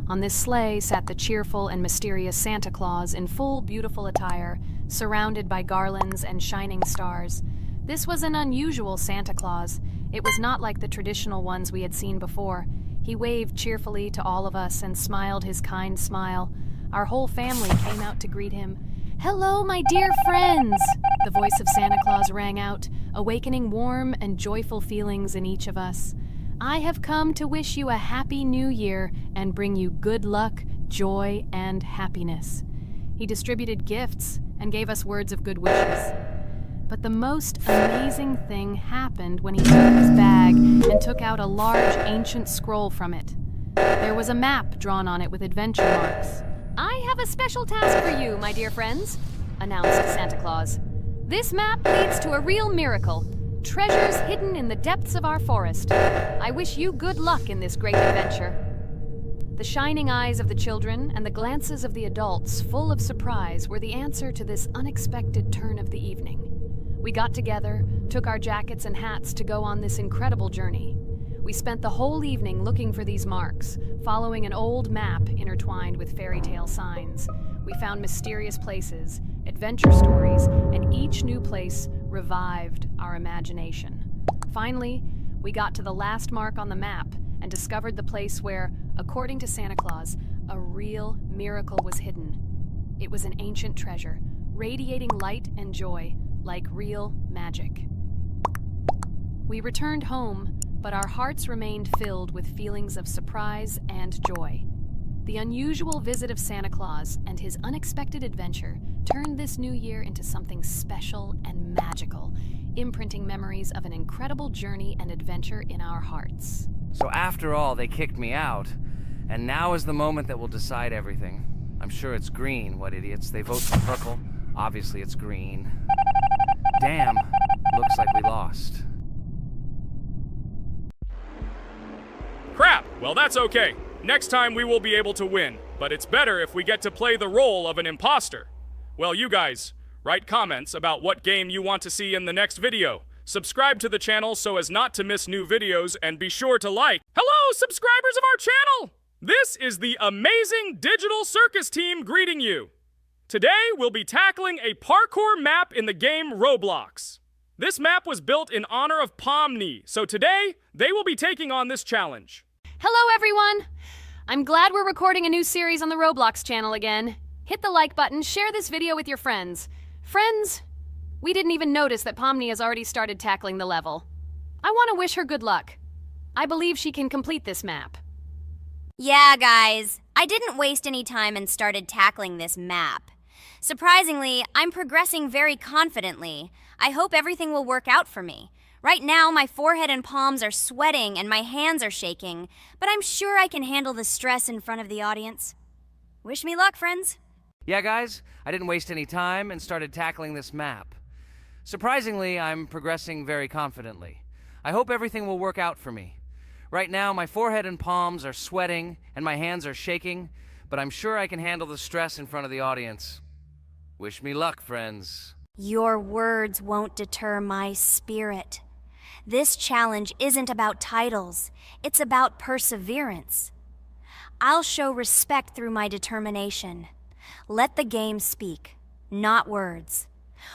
On this sleigh sat the cheerful and mysterious Santa Claus in full beautiful attire, surrounded by garlands and shining stars. This was an unusual Santa Claus. It was not like the traditional ones we had seen before. He He waved cheerfully to all of us and smiled his kind smile. Our whole family came out to greet him. "Hello, my dear friends!" The voice of Santa Claus rang out, awakening warm and joyful feelings in each of us. "I have come to wish you a happy new year and bring you good luck, joy, and happiness." He distributed gifts and gave us words of good wishes. But the most amazing thing happened when he took his bag and took out a large ancient scroll from it. There was a map drawn on it with adventure marks. "I have a special task for you, my dear friends," announced Santa Claus. "This map leads to a real miracle. Treasures hidden in the depths of our forest. I wish you good luck in this great adventure." The shining eyes of the children and the glances of the adults, full of surprise, were the answer to this unexpected turn of the evening. We got together, took our jackets and hats to go on this incredible journey. We spent the whole evening looking for these marks, following an old map intertwined with fairy tale signs. We found mysterious places, adventure stories, and each new place revived our imagination. Finally, we got to the last mark on the map and discovered the place where, according to Santa Claus, a real miracle was hidden. It was an ancient treasure, radiating light and joy like real magic. We returned home, but our hearts remained filled with feelings of surprise and joy. The unusual visit of Santa Claus and his unexpected adventure turned this new year into something special and magical, imprinting memories of an incredible journey and adventure in our hearts. So after all, they kicked me out, and now is the moment that will decide everything. I'm sure it's green, what idiots. They vote for purple. Obviously it's green. Damn, looks like we lost. Crap! Well, that's okay. Next time we will be able to win, but it's better if we get to play the role of an imposter. Well, you guys, write comments about what game you want to see in the next video. Subscribe to the channel so as not to miss new videos, and be sure to like. Hello, subscribers of our channel! This is the amazing Digital Circus team greeting you. Today, we'll be tackling a parkour map in the game Roblox. This map was built in honor of Pomni, so today, they will be taking on this challenge. Hello, everyone! I'm glad we're recording a new series on the Roblox channel again. Hit the like button, share this video with your friends. Friends, we didn't even notice that Pomni has already started tackling the level. I want to wish her good luck. I believe she can complete this map. Yeah, guys, I didn't waste any time and started tackling this map. Surprisingly, I'm progressing very confidently. I hope everything will work out for me. Right now, my forehead and palms are sweating and my hands are shaking, but I'm sure I can handle the stress in front of the audience. Wish me luck, friends. Yeah, guys, I didn't waste any time and started tackling this map. Surprisingly, I'm progressing very confidently. I hope everything will work out for me. Right now, my forehead and palms are sweating and my hands are shaking, but I'm sure I can handle the stress in front of the audience. Wish me luck, friends. Your words won't deter my spirit. This challenge isn't about titles, it's about perseverance. I'll show respect through my determination. Let the game speak, not words.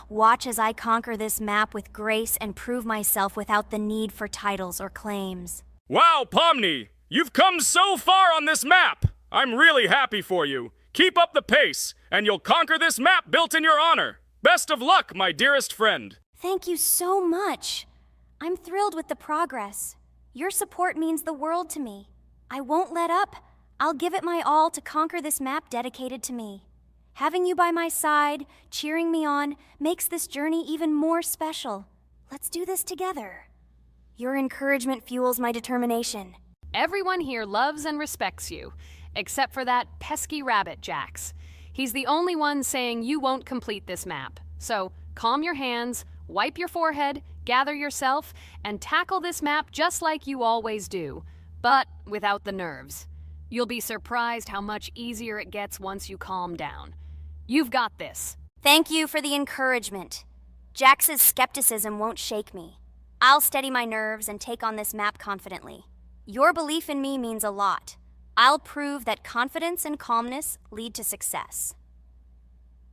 Watch as I conquer this map with grace and prove myself without the need for titles or claims. Wow, Pomni! You've come so far on this map! I'm really happy for you. Keep up the pace, and you'll conquer this map built in your honor. Best of luck, my dearest friend. Thank you so much. I'm thrilled with the progress. Your support means the world to me. I won't let up. I'll give it my all to conquer this map dedicated to me. Having you by my side, cheering me on, makes this journey even more special. Let's do this together. Your encouragement fuels my determination. Everyone here loves and respects you, except for that pesky rabbit, Jax. He's the only one saying you won't complete this map. So calm your hands, wipe your forehead, gather yourself, and tackle this map just like you always do, but without the nerves. You'll be surprised how much easier it gets once you calm down. You've got this. Thank you for the encouragement. Jax's skepticism won't shake me. I'll steady my nerves and take on this map confidently. Your belief in me means a lot. I'll prove that confidence and calmness lead to success.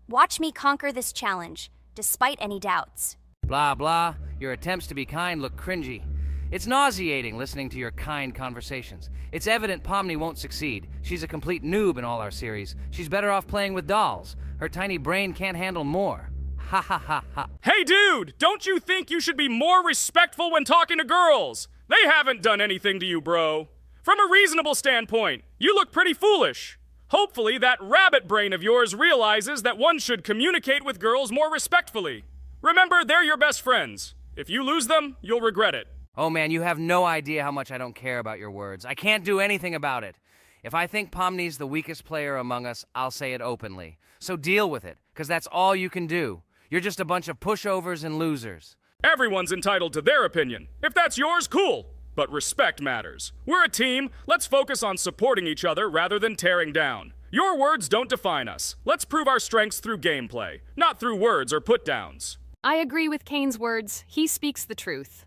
Watch me conquer this challenge, despite any doubts. Blah, blah. Your attempts to be kind look cringy. It's nauseating listening to your kind conversations. It's evident Pomni won't succeed. She's a complete noob in all our series. She's better off playing with dolls. Her tiny brain can't handle more. Ha ha ha ha. Hey dude, don't you think you should be more respectful when talking to girls? They haven't done anything to you, bro. From a reasonable standpoint, you look pretty foolish. Hopefully that rabbit brain of yours realizes that one should communicate with girls more respectfully. Remember, they're your best friends. If you lose them, you'll regret it. Oh man, you have no idea how much I don't care about your words. I can't do anything about it. If I think Pomni's the weakest player among us, I'll say it openly. So deal with it, because that's all you can do. You're just a bunch of pushovers and losers. Everyone's entitled to their opinion. If that's yours, cool. But respect matters. We're a team. Let's focus on supporting each other rather than tearing down. Your words don't define us. Let's prove our strengths through gameplay, not through words or put-downs. I agree with Kane's words. He speaks the truth.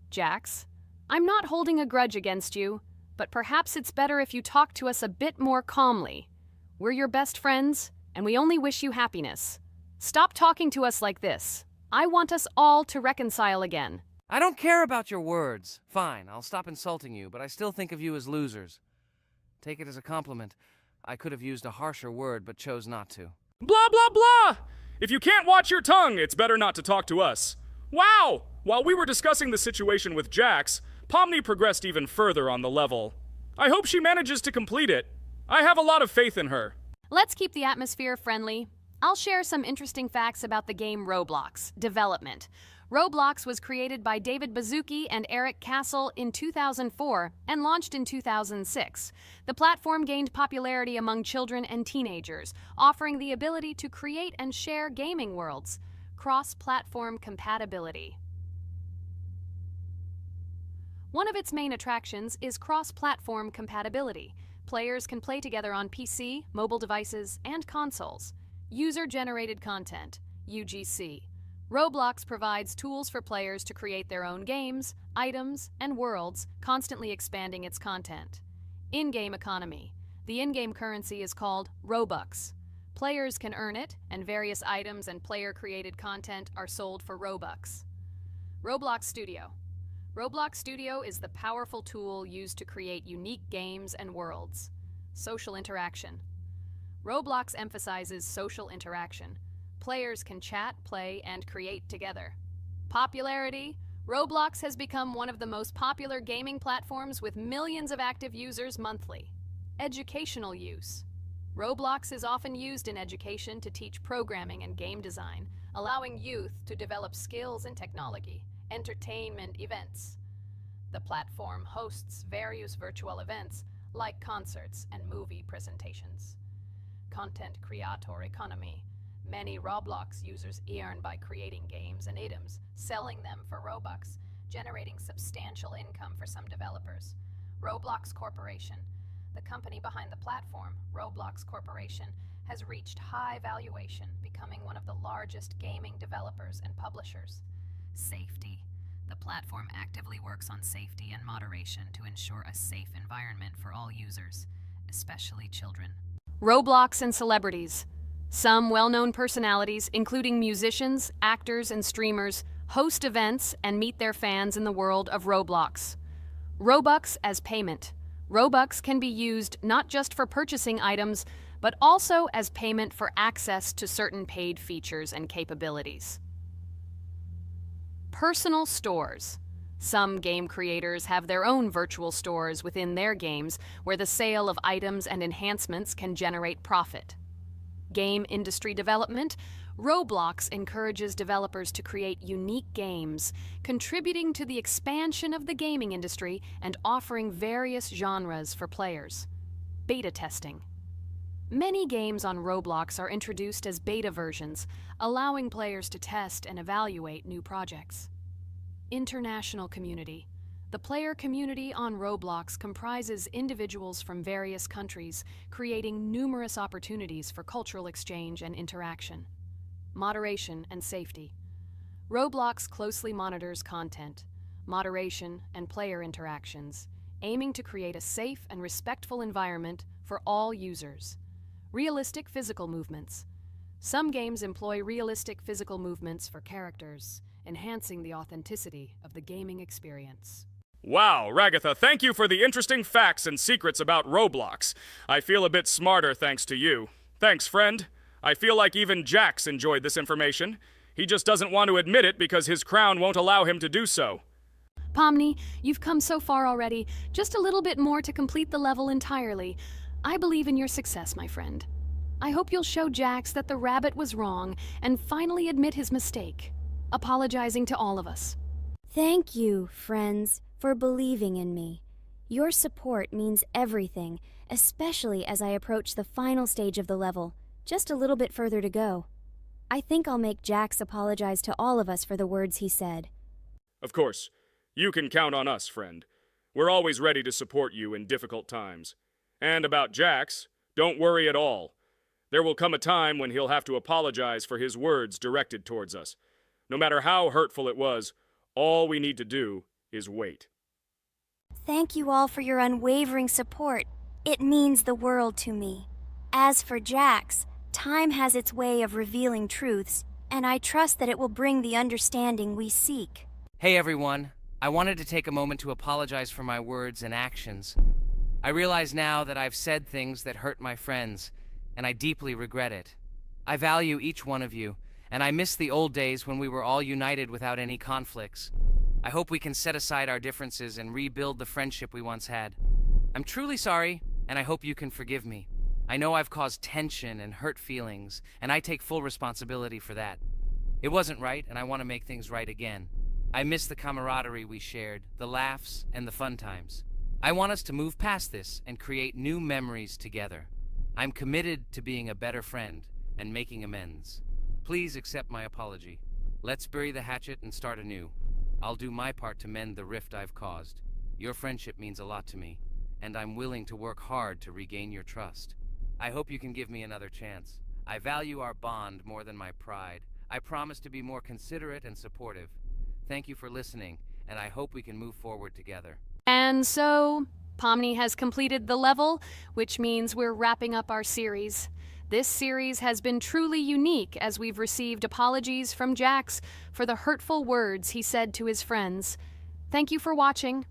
Jax, I'm not holding a grudge against you, but perhaps it's better if you talk to us a bit more calmly. We're your best friends, and we only wish you happiness. Stop talking to us like this. I want us all to reconcile again. I don't care about your words. Fine, I'll stop insulting you, but I still think of you as losers. Take it as a compliment. I could have used a harsher word, but chose not to. Blah, blah, blah! If you can't watch your tongue, it's better not to talk to us. Wow! While we were discussing the situation with Jax, Pomni progressed even further on the level. I hope she manages to complete it. I have a lot of faith in her. Let's keep the atmosphere friendly. I'll share some interesting facts about the game Roblox development. Roblox was created by David Baszucki and Eric Castle in 2004 and launched in 2006. The platform gained popularity among children and teenagers, offering the ability to create and share gaming worlds. Cross-platform compatibility. One of its main attractions is cross-platform compatibility. Players can play together on PC, mobile devices, and consoles. User-generated content, UGC. Roblox provides tools for players to create their own games, items, and worlds, constantly expanding its content. In-game economy. The in-game currency is called Robux. Players can earn it, and various items and player-created content are sold for Robux. Roblox Studio. Roblox Studio is the powerful tool used to create unique games and worlds. Social interaction. Roblox emphasizes social interaction. Players can chat, play, and create together. Popularity. Roblox has become one of the most popular gaming platforms with millions of active users monthly. Educational use. Roblox is often used in education to teach programming and game design, allowing youth to develop skills in technology. Entertainment events. The platform hosts various virtual events like concerts and movie presentations. Content creator economy. Many Roblox users earn by creating games and items, selling them for Robux, generating substantial income for some developers. Roblox Corporation. The company behind the platform, Roblox Corporation, has reached high valuation, becoming one of the largest gaming developers and publishers. Safety. The platform actively works on safety and moderation to ensure a safe environment for all users, especially children. Roblox and celebrities. Some well-known personalities, including musicians, actors, and streamers, host events and meet their fans in the world of Roblox. Robux as payment. Robux can be used not just for purchasing items, but also as payment for access to certain paid features and capabilities. Personal stores. Some game creators have their own virtual stores within their games where the sale of items and enhancements can generate profit. Game industry development. Roblox encourages developers to create unique games, contributing to the expansion of the gaming industry and offering various genres for players. Beta testing. Many games on Roblox are introduced as beta versions, allowing players to test and evaluate new projects. International community. The player community on Roblox comprises individuals from various countries, creating numerous opportunities for cultural exchange and interaction. Moderation and safety. Roblox closely monitors content, moderation, and player interactions, aiming to create a safe and respectful environment for all users. Realistic physical movements. Some games employ realistic physical movements for characters, enhancing the authenticity of the gaming experience. Wow, Ragatha, thank you for the interesting facts and secrets about Roblox. I feel a bit smarter thanks to you. Thanks, friend. I feel like even Jax enjoyed this information. He just doesn't want to admit it because his crown won't allow him to do so. Pomni, you've come so far already. Just a little bit more to complete the level entirely. I believe in your success, my friend. I hope you'll show Jax that the rabbit was wrong and finally admit his mistake, apologizing to all of us. Thank you, friends, for believing in me. Your support means everything, especially as I approach the final stage of the level, just a little bit further to go. I think I'll make Jax apologize to all of us for the words he said. Of course, you can count on us, friend. We're always ready to support you in difficult times. And about Jax, don't worry at all. There will come a time when he'll have to apologize for his words directed towards us. No matter how hurtful it was, all we need to do is wait. Thank you all for your unwavering support. It means the world to me. As for Jax, time has its way of revealing truths, and I trust that it will bring the understanding we seek. Hey everyone, I wanted to take a moment to apologize for my words and actions. I realize now that I've said things that hurt my friends, and I deeply regret it. I value each one of you, and I miss the old days when we were all united without any conflicts. I hope we can set aside our differences and rebuild the friendship we once had. I'm truly sorry, and I hope you can forgive me. I know I've caused tension and hurt feelings, and I take full responsibility for that. It wasn't right, and I want to make things right again. I miss the camaraderie we shared, the laughs, and the fun times. I want us to move past this and create new memories together. I'm committed to being a better friend and making amends. Please accept my apology. Let's bury the hatchet and start anew. I'll do my part to mend the rift I've caused. Your friendship means a lot to me, and I'm willing to work hard to regain your trust. I hope you can give me another chance. I value our bond more than my pride. I promise to be more considerate and supportive. Thank you for listening, and I hope we can move forward together. And so, Pomni has completed the level, which means we're wrapping up our series. This series has been truly unique as we've received apologies from Jax for the hurtful words he said to his friends. Thank you for watching.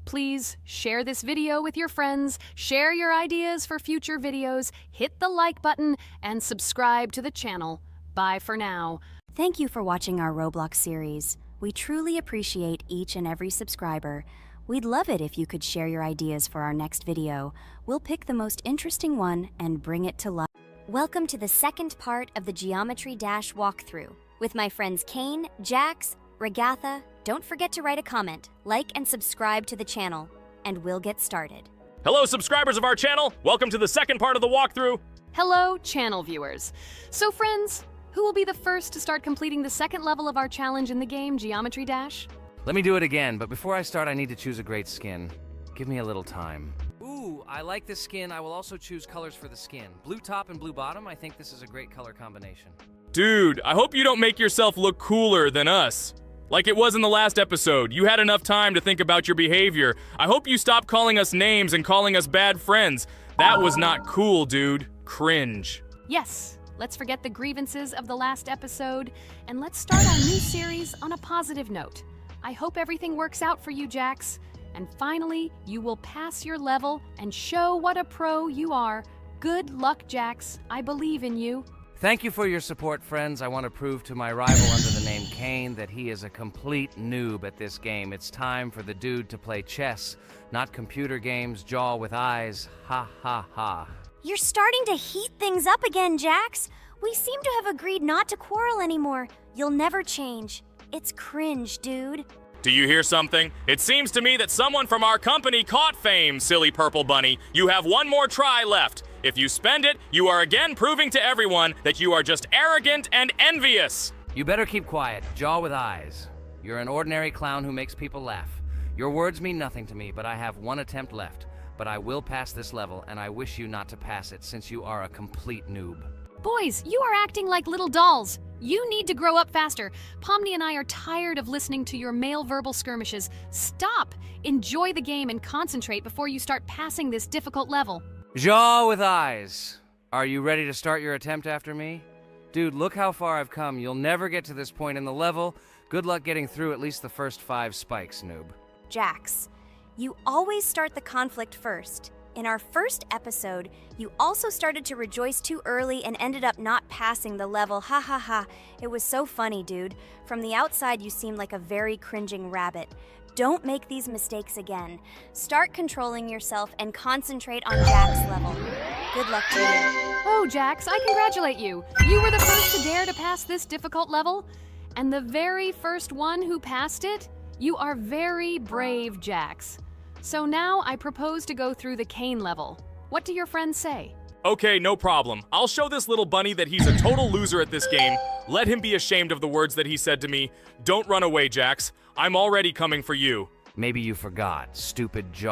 Please share this video with your friends, share your ideas for future videos, hit the like button, and subscribe to the channel. Bye for now. Thank you for watching our Roblox series. We truly appreciate each and every subscriber. We'd love it if you could share your ideas for our next video. We'll pick the most interesting one and bring it to life. Welcome to the second part of the Geometry Dash walkthrough. With my friends Kane, Jax, Ragatha, don't forget to write a comment, like and subscribe to the channel, and we'll get started. Hello, subscribers of our channel. Welcome to the second part of the walkthrough. Hello, channel viewers. So friends, who will be the first to start completing the second level of our challenge in the game, Geometry Dash? Let me do it again, but before I start, I need to choose a great skin. Give me a little time. Ooh, I like this skin. I will also choose colors for the skin. Blue top and blue bottom. I think this is a great color combination. Dude, I hope you don't make yourself look cooler than us. Like it was in the last episode. You had enough time to think about your behavior. I hope you stop calling us names and calling us bad friends. That was not cool, dude. Cringe. Yes, let's forget the grievances of the last episode, and let's start our new series on a positive note. I hope everything works out for you, Jax. And finally, you will pass your level and show what a pro you are. Good luck, Jax. I believe in you. Thank you for your support, friends. I want to prove to my rival under the name Kane that he is a complete noob at this game. It's time for the dude to play chess, not computer games, jaw with eyes. Ha ha ha. You're starting to heat things up again, Jax. We seem to have agreed not to quarrel anymore. You'll never change. It's cringe, dude. Do you hear something? It seems to me that someone from our company caught fame, silly purple bunny. You have one more try left. If you spend it, you are again proving to everyone that you are just arrogant and envious. You better keep quiet, jaw with eyes. You're an ordinary clown who makes people laugh. Your words mean nothing to me, but I have one attempt left. But I will pass this level, and I wish you not to pass it since you are a complete noob. Boys, you are acting like little dolls. You need to grow up faster. Pomni and I are tired of listening to your male verbal skirmishes. Stop! Enjoy the game and concentrate before you start passing this difficult level. Jaw with eyes. Are you ready to start your attempt after me? Dude, look how far I've come. You'll never get to this point in the level. Good luck getting through at least the first 5 spikes, noob. Jax, you always start the conflict first. In our first episode, you also started to rejoice too early and ended up not passing the level. Ha ha ha. It was so funny, dude. From the outside, you seemed like a very cringing rabbit. Don't make these mistakes again. Start controlling yourself and concentrate on Jack's level. Good luck to you. Oh, Jax, I congratulate you. You were the first to dare to pass this difficult level, and the very first one who passed it. You are very brave, Jax. So now I propose to go through the cane level. What do your friends say? Okay, no problem. I'll show this little bunny that he's a total loser at this game. Let him be ashamed of the words that he said to me. Don't run away, Jax. I'm already coming for you. Maybe you forgot, stupid jaw.